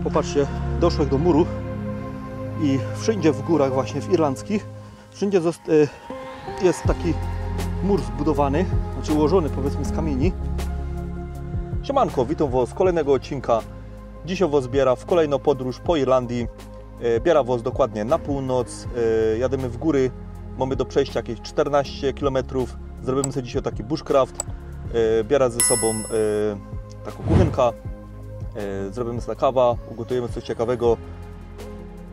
Popatrzcie, doszłem do muru i wszędzie w górach, właśnie w irlandzkich, wszędzie jest taki mur zbudowany, znaczy ułożony powiedzmy z kamieni. Siemanko, witam Was z kolejnego odcinka. Dzisiaj Was biera w kolejną podróż po Irlandii. Biera Was dokładnie na północ, jadziemy w góry, mamy do przejścia jakieś 14 km. Zrobimy sobie dzisiaj taki bushcraft, biera ze sobą taką kuchenkę, zrobimy sobie kawę, ugotujemy coś ciekawego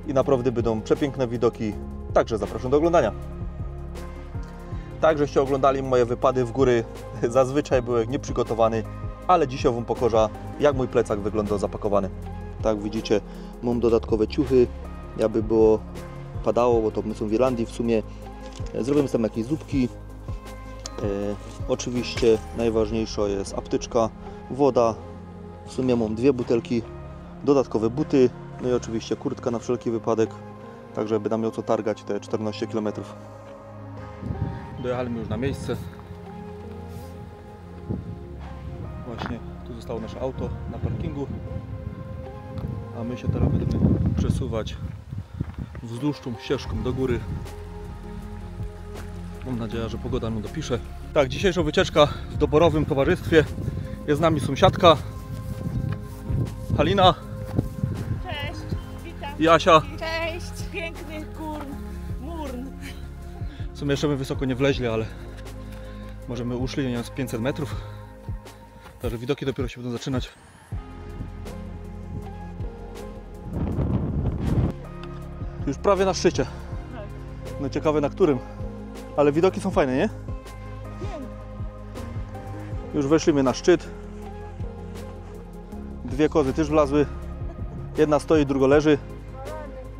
i naprawdę będą przepiękne widoki, także zapraszam do oglądania. Tak, żeście oglądali moje wypady w góry, zazwyczaj byłem nieprzygotowany, ale dzisiaj Wam pokażę, jak mój plecak wygląda zapakowany. Tak, widzicie, mam dodatkowe ciuchy, jakby było padało, bo to my są w Irlandii w sumie. Zrobimy tam jakieś zupki. Oczywiście najważniejsza jest apteczka, woda. W sumie mam 2 butelki, dodatkowe buty, no i oczywiście kurtka na wszelki wypadek, tak żeby nam miał co targać te 14 km. Dojechaliśmy już na miejsce. Właśnie tu zostało nasze auto na parkingu, a my się teraz będziemy przesuwać wzdłuż tą ścieżką do góry. Mam nadzieję, że pogoda nam dopisze. Tak, dzisiejsza wycieczka w doborowym towarzystwie. Jest z nami sąsiadka Halina. Cześć, witam. I Asia. Cześć, piękny murn. W sumie jeszcze my wysoko nie wleźli, ale możemy uszli, nie wiem, z 500 metrów. Także widoki dopiero się będą zaczynać. Już prawie na szczycie. No ciekawe na którym. Ale widoki są fajne, nie? Już weszliśmy na szczyt. 2 kozy też wlazły. Jedna stoi, druga leży.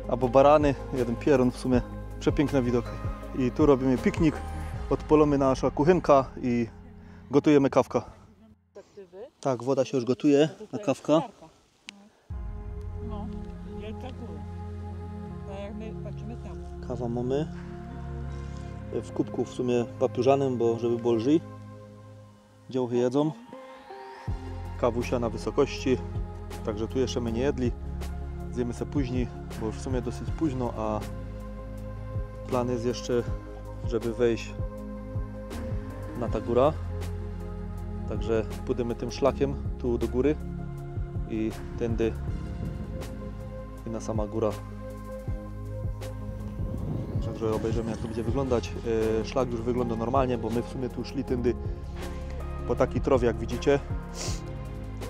Albo barany, jeden pieron w sumie. Przepiękne widoki. I tu robimy piknik. Odpalamy nasza kuchenka i gotujemy kawkę. Tak, woda się już gotuje na kawkę. No, jak tak było. Tak jak my patrzymy tam. Kawa mamy. W kubku w sumie papieżanym, bo żeby było lżej. Działchy jedzą. Kawusia na wysokości. Także tu jeszcze my nie jedli. Zjemy sobie później, bo już w sumie dosyć późno, a plan jest jeszcze, żeby wejść na ta góra. Także pójdziemy tym szlakiem tu do góry i tędy i na sama góra. Także obejrzymy, jak to będzie wyglądać. Szlak już wygląda normalnie, bo my w sumie tu szli tędy po takiej trowie, jak widzicie.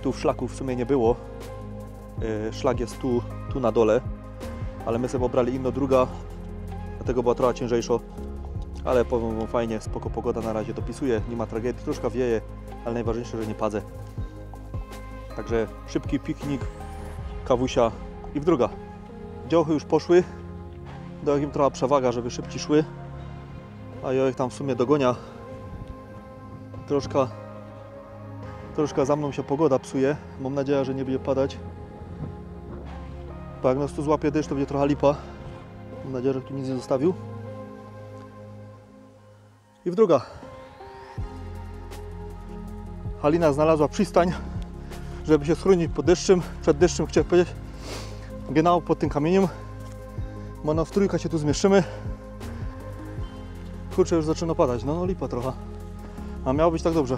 Tu w szlaku w sumie nie było. Szlak jest tu na dole, ale my sobie obrali inną drogę, dlatego była trochę ciężejsza. Ale powiem Wam fajnie, spoko pogoda na razie dopisuje, nie ma tragedii, troszkę wieje, ale najważniejsze, że nie padze. Także szybki piknik, kawusia i w drugą. Działchy już poszły, dał im trochę przewaga, żeby szybciej szły, a ja ich tam w sumie dogonia. Troszkę za mną się pogoda psuje, mam nadzieję, że nie będzie padać. Bo jak nas tu złapie deszcz, to będzie trochę lipa. Mam nadzieję, że tu nic nie zostawił. I w druga. Halina znalazła przystań, żeby się schronić pod deszczem. Przed deszczem chciałem powiedzieć. Genau pod tym kamieniem. Bo na w trójkę się tu zmieszczymy. Kurczę, już zaczyna padać. No lipa trochę. A miało być tak dobrze.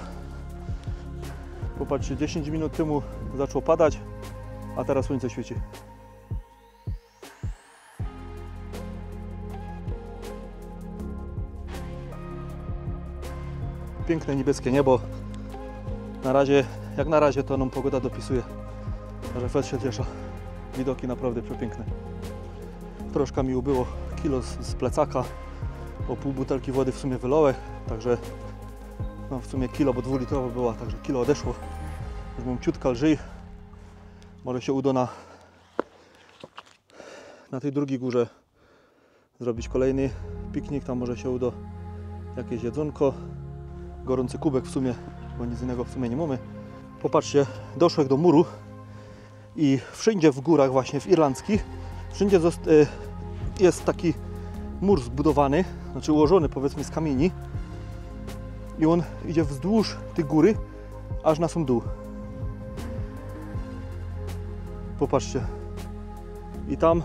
Popatrzcie, 10 minut temu zaczęło padać, a teraz słońce świeci. Piękne niebieskie niebo. Na razie, jak na razie to nam pogoda dopisuje. Że fest się cieszy. Widoki naprawdę przepiękne. Troszkę mi ubyło kilo z plecaka. O pół butelki wody w sumie wylałem. Także no w sumie kilo, bo 2-litrowa była, także kilo odeszło. Już mam ciutka lżej. Może się uda na tej drugiej górze zrobić kolejny piknik. Tam może się uda jakieś jedzonko. Gorący kubek w sumie, bo nic innego w sumie nie mamy. Popatrzcie, doszłem do muru i wszędzie w górach, właśnie w irlandzkich, wszędzie jest taki mur zbudowany, znaczy ułożony powiedzmy z kamieni i on idzie wzdłuż tej góry aż na sam dół. Popatrzcie. I tam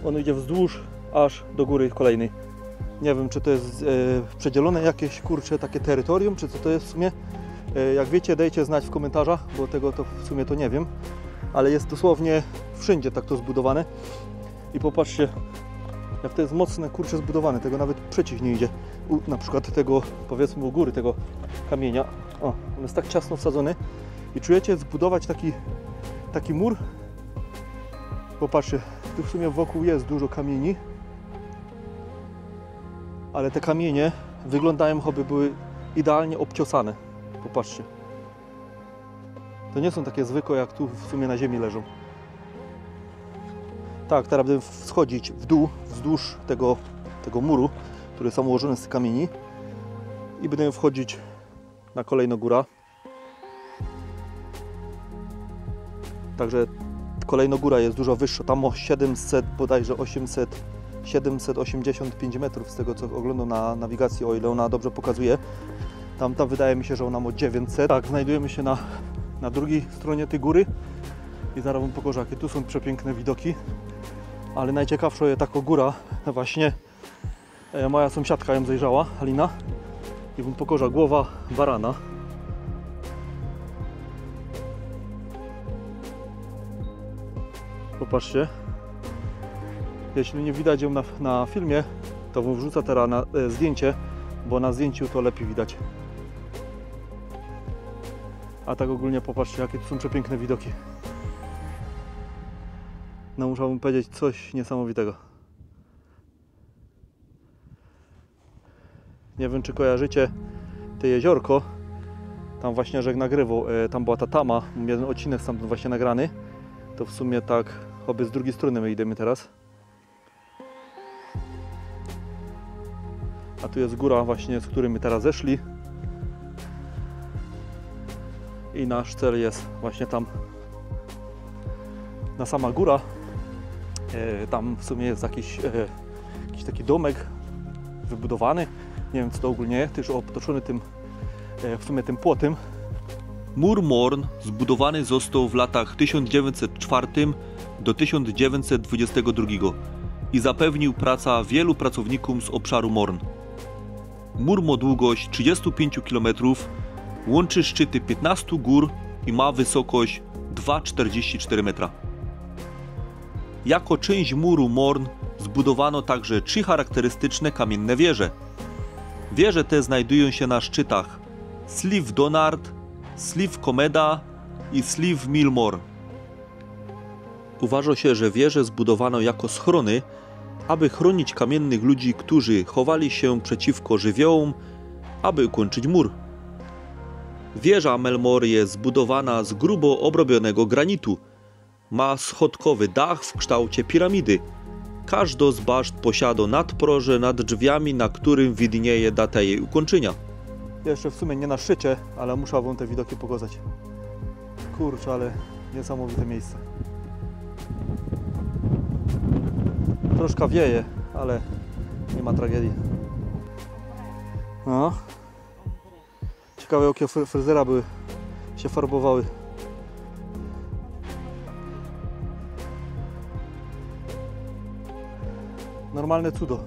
on idzie wzdłuż aż do góry kolejnej. Nie wiem, czy to jest przedzielone jakieś, kurcze, takie terytorium, czy co to jest w sumie. Jak wiecie, dajcie znać w komentarzach, bo tego to w sumie to nie wiem. Ale jest dosłownie wszędzie tak to zbudowane. I popatrzcie, jak to jest mocne, kurcze, zbudowane. Tego nawet przeciw nie idzie. Na przykład tego, powiedzmy, u góry tego kamienia. O, on jest tak ciasno wsadzony. I czujecie zbudować taki mur. Popatrzcie, tu w sumie wokół jest dużo kamieni. Ale te kamienie wyglądają, jakby były idealnie obciosane. Popatrzcie. To nie są takie zwykłe, jak tu w sumie na ziemi leżą. Tak, teraz będę schodzić w dół, wzdłuż tego muru, który jest ułożony z kamieni. I będę wchodzić na kolejną górę. Także kolejna góra jest dużo wyższa. Tam o 700, bodajże 785 metrów, z tego co oglądam na nawigacji, o ile ona dobrze pokazuje. Tam wydaje mi się, że ona ma 900. Tak, znajdujemy się na drugiej stronie tej góry i zaraz wam pokażę, jakie tu są przepiękne widoki. Ale najciekawsza jest taka góra, właśnie moja sąsiadka ją zajrzała, Halina, i wam pokażę, głowa barana. Popatrzcie. Jeśli nie widać ją na filmie, to wam wrzucę teraz na zdjęcie, bo na zdjęciu to lepiej widać. A tak ogólnie popatrzcie, jakie tu są przepiękne widoki. No, musiałbym powiedzieć coś niesamowitego. Nie wiem, czy kojarzycie te jeziorko. Tam właśnie, że jak nagrywał, tam była ta tama, jeden odcinek tam właśnie nagrany. To w sumie tak, obie z drugiej strony my idziemy teraz. A tu jest góra właśnie, z której my teraz zeszli. I nasz cel jest właśnie tam. Na sama góra. Tam w sumie jest jakiś taki domek wybudowany. Nie wiem, co to ogólnie jest, też otoczony w sumie tym płotem. Mur Morn zbudowany został w latach 1904 do 1922 i zapewnił pracę wielu pracownikom z obszaru Morn. Mur ma długość 35 km, łączy szczyty 15 gór i ma wysokość 2,44 metra. Jako część muru Morn zbudowano także 3 charakterystyczne kamienne wieże. Wieże te znajdują się na szczytach Slieve Donard, Slieve Comeda i Slieve Millmore. Uważa się, że wieże zbudowano jako schrony, aby chronić kamiennych ludzi, którzy chowali się przeciwko żywiołom, aby ukończyć mur. Wieża Mellmore jest zbudowana z grubo obrobionego granitu. Ma schodkowy dach w kształcie piramidy. Każda z baszt posiada nadproże nad drzwiami, na którym widnieje data jej ukończenia. Jeszcze w sumie nie na szczycie, ale muszę wam te widoki pokazać. Kurczę, ale niesamowite miejsce. Troszkę wieje, ale nie ma tragedii. No. Ciekawe, jakie fryzjera były, się farbowały. Normalne cudo.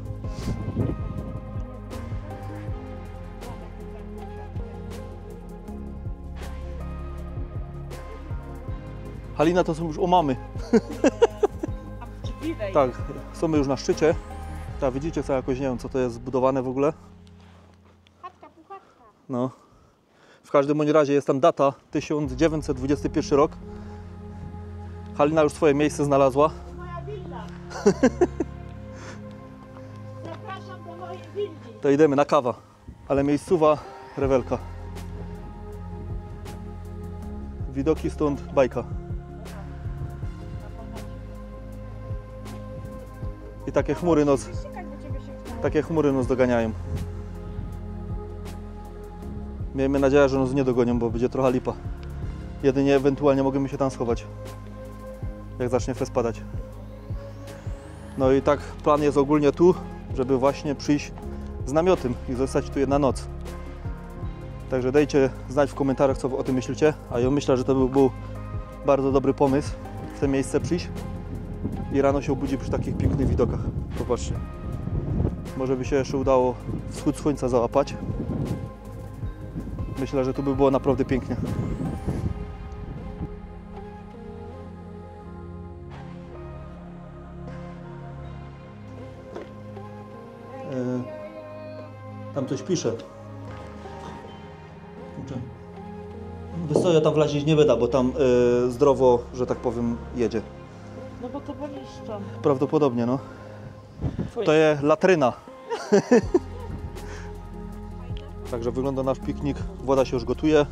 Halina, to są już omamy. Tak, są już na szczycie. Tak, widzicie, co jakoś nie wiem, co to jest zbudowane w ogóle. Chatka, puchatka. No. W każdym bądź razie jest tam data 1921 rok. Halina już swoje miejsce znalazła. Moja willa. Zapraszam do mojej willi. To idziemy na kawę. Ale miejscowa rewelka. Widoki stąd bajka. I takie chmury nas doganiają. Miejmy nadzieję, że nas nie dogonią, bo będzie trochę lipa. Jedynie ewentualnie możemy się tam schować, jak zacznie fest padać. No i tak plan jest ogólnie tu, żeby właśnie przyjść z namiotem i zostać tu jedna noc. Także dajcie znać w komentarzach, co o tym myślicie, a ja myślę, że to by był Bardzo dobry pomysł w to miejsce przyjść i rano się obudzi przy takich pięknych widokach. Popatrzcie. Może by się jeszcze udało wschód słońca załapać. Myślę, że tu by było naprawdę pięknie. Tam coś pisze. Kurczę. Wiesz co, ja tam wlazić nie będę, bo tam zdrowo, że tak powiem, jedzie. No bo to poniszczą. Prawdopodobnie, no. To jest latryna. Także wygląda nasz piknik. Woda się już gotuje.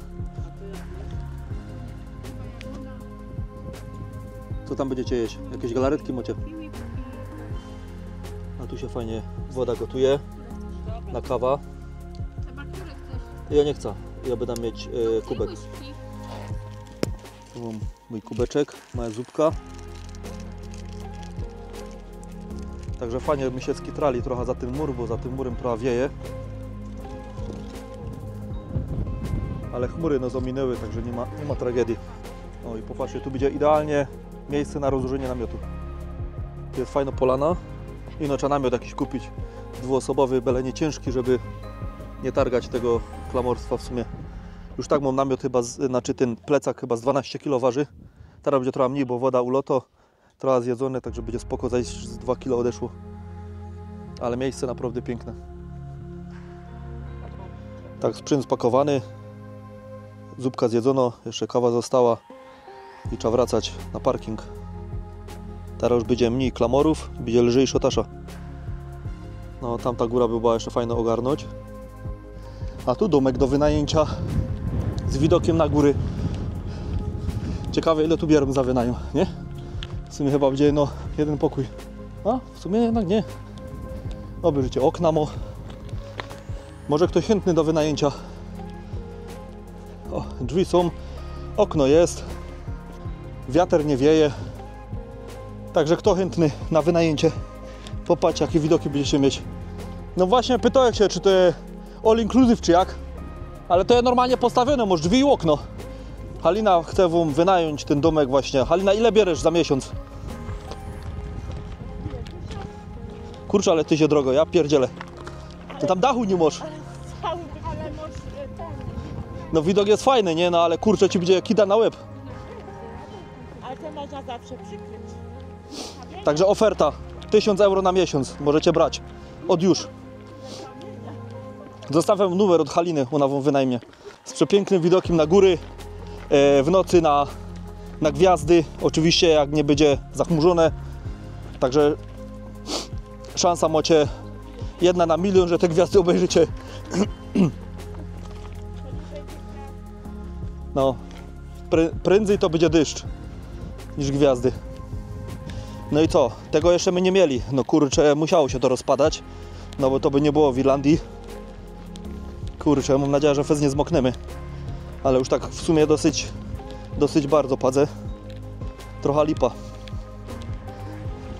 Co tam będziecie jeść? Jakieś galaretki macie? A tu się fajnie woda gotuje. Na kawa. Chyba które chcesz? Ja nie chcę. Ja będę mieć kubek. Łyżki. Tu mam mój kubeczek, mała zupka. Także fajnie my się skitrali trochę za ten mur, bo za tym murem trochę wieje. Ale chmury nas ominęły, także nie ma tragedii. O i popatrzcie, tu będzie idealnie miejsce na rozłożenie namiotu. Tu jest fajna polana. I no trzeba namiot jakiś kupić dwuosobowy, byle nie ciężki, żeby nie targać tego klamorstwa w sumie. Już tak mam namiot chyba, znaczy ten plecak chyba z 12 kg waży. Teraz będzie trochę mniej, bo woda uloto, trochę zjedzone, także będzie spoko, zajść z 2 kg odeszło. Ale miejsce naprawdę piękne. Tak, sprzęt spakowany. Zupka zjedzono, jeszcze kawa została i trzeba wracać na parking. Teraz już będzie mniej klamorów, będzie lżej szotasza. No tamta góra by była jeszcze fajna ogarnąć. A tu domek do wynajęcia z widokiem na góry. Ciekawe ile tu bierzemy za wynajem, nie? W sumie chyba będzie no jeden pokój. A w sumie jednak nie. Obejrzyjcie, okna mo. Może ktoś chętny do wynajęcia. O, drzwi są, okno jest, wiatr nie wieje. Także kto chętny na wynajęcie? Popatrzcie jakie widoki będziecie mieć. No właśnie pytałem się, czy to jest all inclusive czy jak? Ale to jest normalnie postawione, masz drzwi i okno. Halina chce wam wynająć ten domek właśnie. Halina, ile bierzesz za miesiąc? Kurczę, ale ty się drogo, ja pierdzielę. Ty tam dachu nie masz. Ale może ten. No widok jest fajny, nie? No ale kurczę, ci będzie kida na łeb. Ale to można zawsze przykryć. Także oferta 1000 euro na miesiąc. Możecie brać. Od już. Zostawiam numer od Haliny, ona wam wynajmie. Z przepięknym widokiem na góry. W nocy na gwiazdy. Oczywiście jak nie będzie zachmurzone. Także szansa macie 1 na 1 000 000, że te gwiazdy obejrzycie. No, prędzej to będzie deszcz niż gwiazdy. No i co? Tego jeszcze my nie mieli. No kurczę, musiało się to rozpadać. No bo to by nie było w Irlandii. Kurczę, mam nadzieję, że fez nie zmokniemy. Ale już tak w sumie dosyć bardzo padzę. Trochę lipa.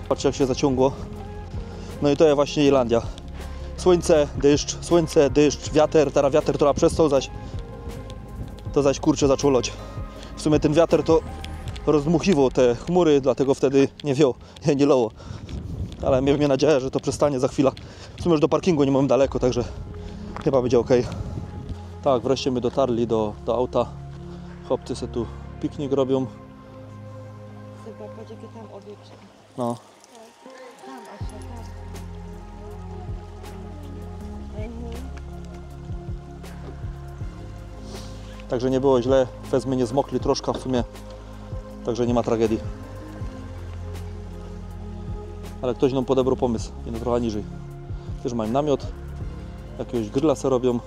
Patrzcie jak się zaciągło. No i to jest właśnie Irlandia. Słońce, deszcz, wiatr. Teraz wiatr trochę przestał, zaś kurczę zaczął loć. W sumie ten wiatr to rozdmuchiwał te chmury, dlatego wtedy nie wiało, nie lało. Ale miejmy nadzieję, że to przestanie za chwilę. W sumie już do parkingu nie mam daleko, także chyba będzie ok. Tak, wreszcie my dotarli do auta. Chłopcy se tu piknik robią. Zobacz, jakie tam obiekty. No. Tam, aż tam. Także nie było źle. Fezmy nie zmokli troszkę w sumie. Także nie ma tragedii. Ale ktoś nam podebrał pomysł. I no trochę niżej. Też mają namiot. Jakiegoś grilla se robią.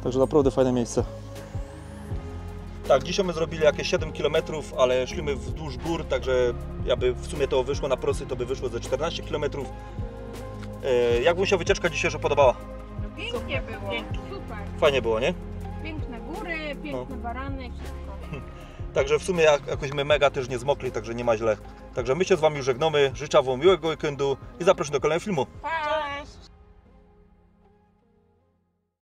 Także naprawdę fajne miejsce. Tak, dzisiaj my zrobili jakieś 7 km, ale szliśmy wzdłuż gór, także jakby w sumie to wyszło na prosy, to by wyszło ze 14 km. Jak wam się wycieczka dzisiejsza podobała? No pięknie było. Super. Fajnie było, nie? Piękne góry, piękne barany, wszystko. Także w sumie jakoś my mega też nie zmokli, także nie ma źle. Także my się z wami już żegnamy, życzę wam miłego weekendu i zapraszam do kolejnego filmu. Pa!